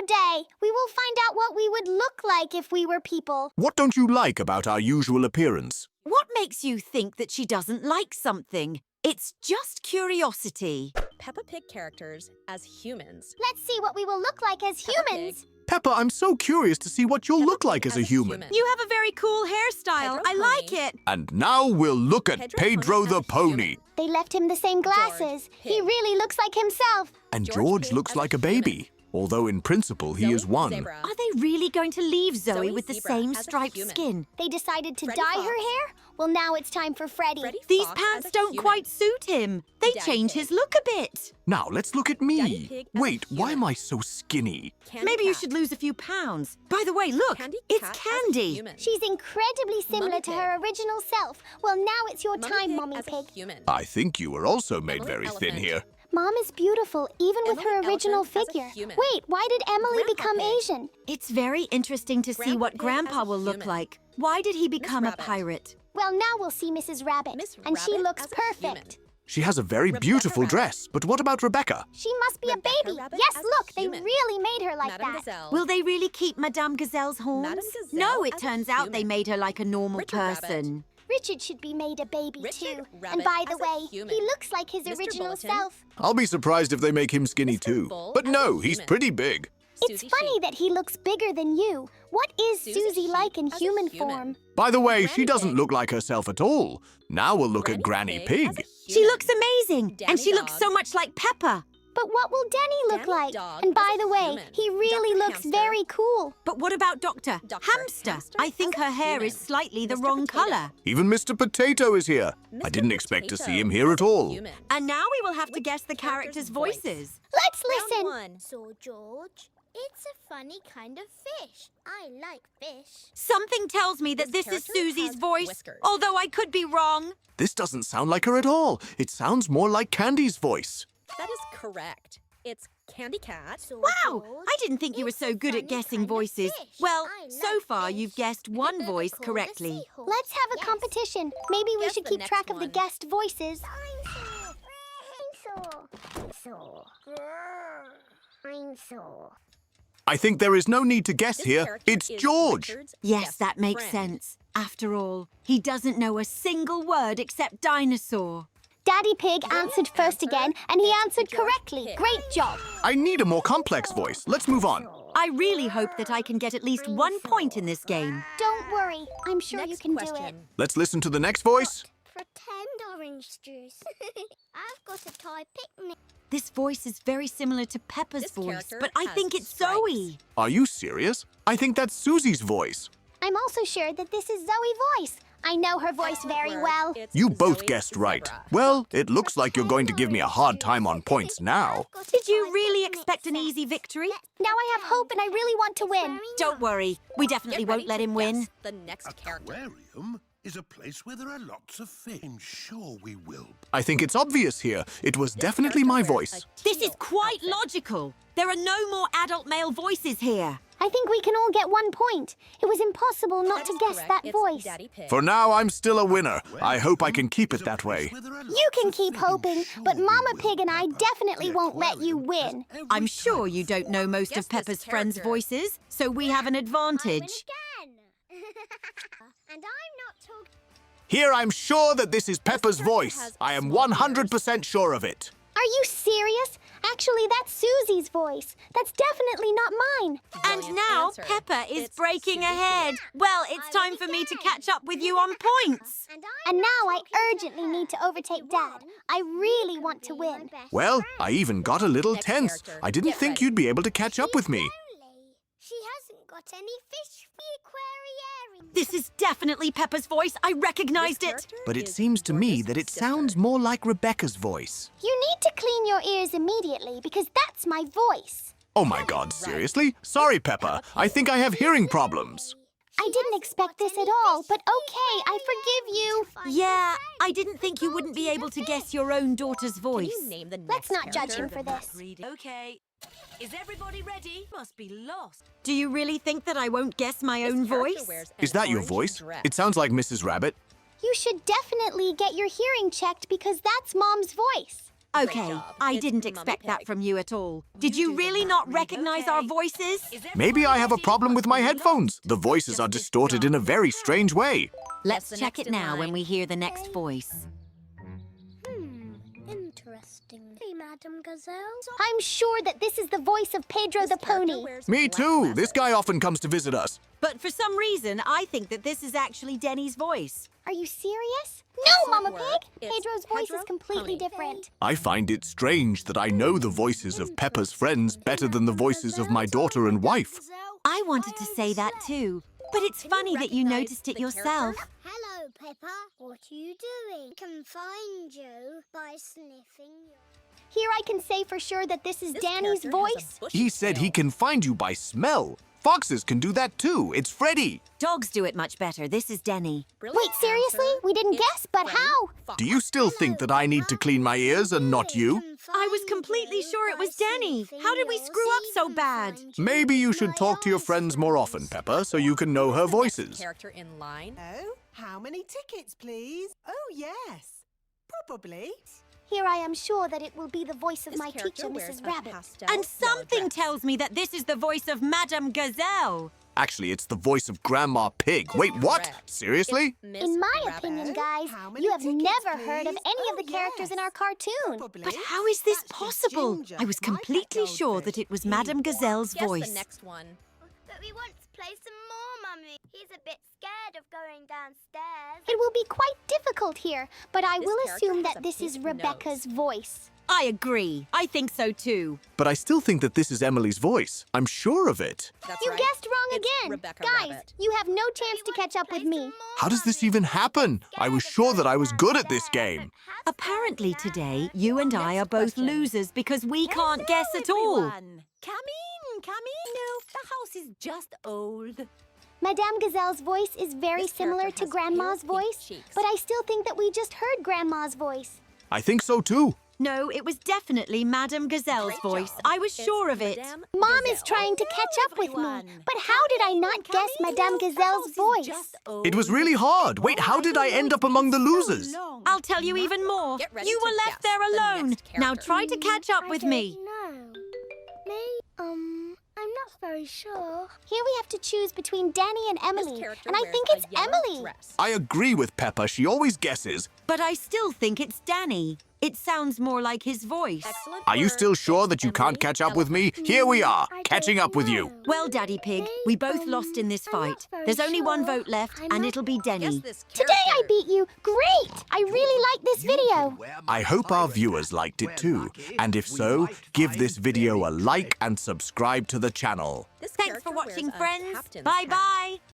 day. We will find out what we would look like if we were people. What don't you like about our usual appearance? What makes you think that she doesn't like something? It's just curiosity. Peppa Pig characters as humans. Let's see what we will look like as humans. Peppa, I'm so curious to see what you'll look like as a human. You have a very cool hairstyle. I like it. And now we'll look at Pedro the pony. They left him the same glasses. He really looks like himself. And George looks like a baby. Although in principle he is one. Are they really going to leave Zoe with the same striped skin? They decided to dye her hair? Well, now it's time for Freddy. These pants don't quite suit him. They change his look a bit. Now let's look at me. Wait, why am I so skinny? Maybe you should lose a few pounds. By the way, look, it's Candy. She's incredibly similar to her original self. Well, now it's your time, Mommy Pig. I think you were also made very thin here. Mom is beautiful, even with her original figure. Wait, why did Emily become Asian? It's very interesting to see what Grandpa will look like. Why did he become a pirate? Well, now we'll see Mrs. Rabbit, and she looks perfect. She has a very beautiful dress, but what about Rebecca? She must be a baby. Yes, look, they really made her like that. Will they really keep Madame Gazelle's horns? No, it turns out they made her like a normal person. Richard should be made a baby too. And by the way, he looks like his original self. I'll be surprised if they make him skinny too. But no, he's pretty big. It's funny that he looks bigger than you. What is Susie like in human form? By the way, she doesn't look like herself at all. Now we'll look at Granny Pig. She looks amazing, and she looks so much like Peppa. But what will Denny look like? And by the way, he really looks very cool. But what about Dr. Hamster? I think her hair is slightly the wrong color. Even Mr. Potato is here. I didn't expect to see him here at all. And now we will have to guess the characters' voices. Let's listen. So, George, it's a funny kind of fish. I like fish. Something tells me that this is Susie's voice, although I could be wrong. This doesn't sound like her at all. It sounds more like Candy's voice. That is correct. It's Candy Cat. Wow! I didn't think you were so good at guessing voices. Well, so far you've guessed one voice correctly. Let's have a competition. Maybe we should keep track of the guessed voices. I think there is no need to guess here. It's George. Yes, that makes sense. After all, he doesn't know a single word except dinosaur. Daddy Pig answered first again, and he answered correctly. Great job. I need a more complex voice. Let's move on. I really hope that I can get at least 1 point in this game. Don't worry. I'm sure you can do it. Let's listen to the next voice. Pretend orange juice. I've got a toy picnic. This voice is very similar to Peppa's voice, but I think it's Zoe. Are you serious? I think that's Susie's voice. I'm also sure that this is Zoe's voice. I know her voice very well. You both guessed right. Well, it looks like you're going to give me a hard time on points now. Did you really expect an easy victory? Now I have hope and I really want to win. Don't worry, we definitely won't let him win. The next character. Aquarium is a place where there are lots of fish. I'm sure we will. I think it's obvious here. It was definitely my voice. This is quite logical. There are no more adult male voices here. I think we can all get 1 point. It was impossible not to guess that voice. For now, I'm still a winner. I hope I can keep it that way. You can keep hoping, but Mama Pig and I definitely won't let you win. I'm sure you don't know most of Peppa's friends' voices, so we have an advantage. And I'm not talking. Here, I'm sure that this is Peppa's voice. I am 100% sure of it. Are you serious? Actually, that's Susie's voice. That's definitely not mine. And now Peppa is breaking ahead. Well, it's time for me to catch up with you on points. And now I urgently need to overtake Dad. I really want to win. Well, I even got a little tense. I didn't think you'd be able to catch up with me. She hasn't got any fish for the aquarium. This is definitely Peppa's voice. I recognized it. But it seems to me that it sounds more like Rebecca's voice. You need to clean your ears immediately because that's my voice. Oh my God, seriously? Sorry, Peppa. I think I have hearing problems. I didn't expect this at all, but okay, I forgive you. Yeah, I didn't think you wouldn't be able to guess your own daughter's voice. Let's not judge him for this. Okay. Is everybody ready? Must be lost. Do you really think that I won't guess my own voice? Is that your voice? It sounds like Mrs. Rabbit. You should definitely get your hearing checked because that's Mom's voice. Great Okay, job. I It's didn't Mummy expect that Pig. from you at all. Did you really not recognize our voices? Maybe I have a problem with my headphones. The voices are distorted in a very strange way. Let's the check next it in now line. when we hear the next voice. Interesting. Hey, Madam Gazelle. I'm sure that this is the voice of Pedro This the character pony. wears Me black too. This glasses. guy often comes to visit us. But for some reason, I think that this is actually Denny's voice. Are you serious? No, Mama work. Pig! It's Pedro's voice Pedro is completely Pony. different. I find it strange that I know the voices of Peppa's friends better than the voices of my daughter and wife. I wanted to say that too. But it's funny that you recognize noticed it the yourself. character? Hello, Peppa. What are you doing? I can find you by sniffing your... Here I can say for sure that this is This Danny's character has a voice. bushy He said he tail. can find you by smell. Foxes can do that too. It's Freddy. Dogs do it much better. This is Denny. Brilliant Wait, seriously? answer. We didn't It's guess, but Freddy how? Fox. Do you still think that I need to clean my ears and not you? I was completely sure it was Denny. How did we screw up so bad? Maybe you should talk to your friends more often, Peppa, so you can know her The next voices. character in line. Oh, how many tickets, please? Oh, yes. Probably. Here I am sure that it will be the voice of This my character teacher, wears Mrs. a Rabbit. pastel And yellow something dress. tells me that this is the voice of Madame Gazelle. Actually, it's the voice of Grandma Pig. Wait, what? Correct. Seriously? It's Miss In my Rabbit. opinion, guys, How many you have tickets, never heard of please? any of Oh, the characters in yes. our cartoon. Probably. But how is this That's just possible? Ginger, I was my pet completely sure that goldfish. it was Madame Gazelle's Guess voice. the next one. But we want to play some more, Mummy. He's a bit scared of going downstairs. It will be quite difficult here, but I This will character assume has that a this is pink Rebecca's voice. I agree. I think so too. But I still think that this is Emily's voice. I'm sure of it. That's You right. guessed wrong It's again. Rebecca Guys, Rabbit. you have no chance to catch up with me. How does this even happen? I was sure that I was good at this game. Apparently today, you and I are both question. losers because we can't guess at all. Everyone. Come in, come in. No, the house is just old. Madame Gazelle's voice is very This similar character to has Grandma's pale pink voice, cheeks. but I still think that we just heard Grandma's voice. I think so too. No, it was definitely Madame Gazelle's Great voice. job. I was It's sure of it. Madame Mom is Gazelle. trying to catch up with me, everyone. but how did I not guess Madame Gazelle's voice? It was really hard. Wait, how did I end up among the losers? I'll tell you even more. Get ready You to were left guess there the alone. next Now character. try to catch up with me. No. Me? I'm not very sure. Here we have to choose between Danny and This Emily, character and I wears think a it's yellow Emily. dress. I agree with Peppa. She always guesses. But I still think it's Danny. It sounds more like his voice. Excellent Are you work. still sure that you Emily can't catch up with me? Elephant. Here we are, I catching don't up with you. know. Well, Daddy Pig, we both lost in this I'm not fight. very There's only one sure. vote left, I'm and not- it'll be Guess Denny. this Today I character. beat you. Great! I really like this video. I hope our viewers liked it too. And if so, give this video a like and subscribe to the channel. This Thanks for character wears watching, a friends. captain's hat. Bye-bye.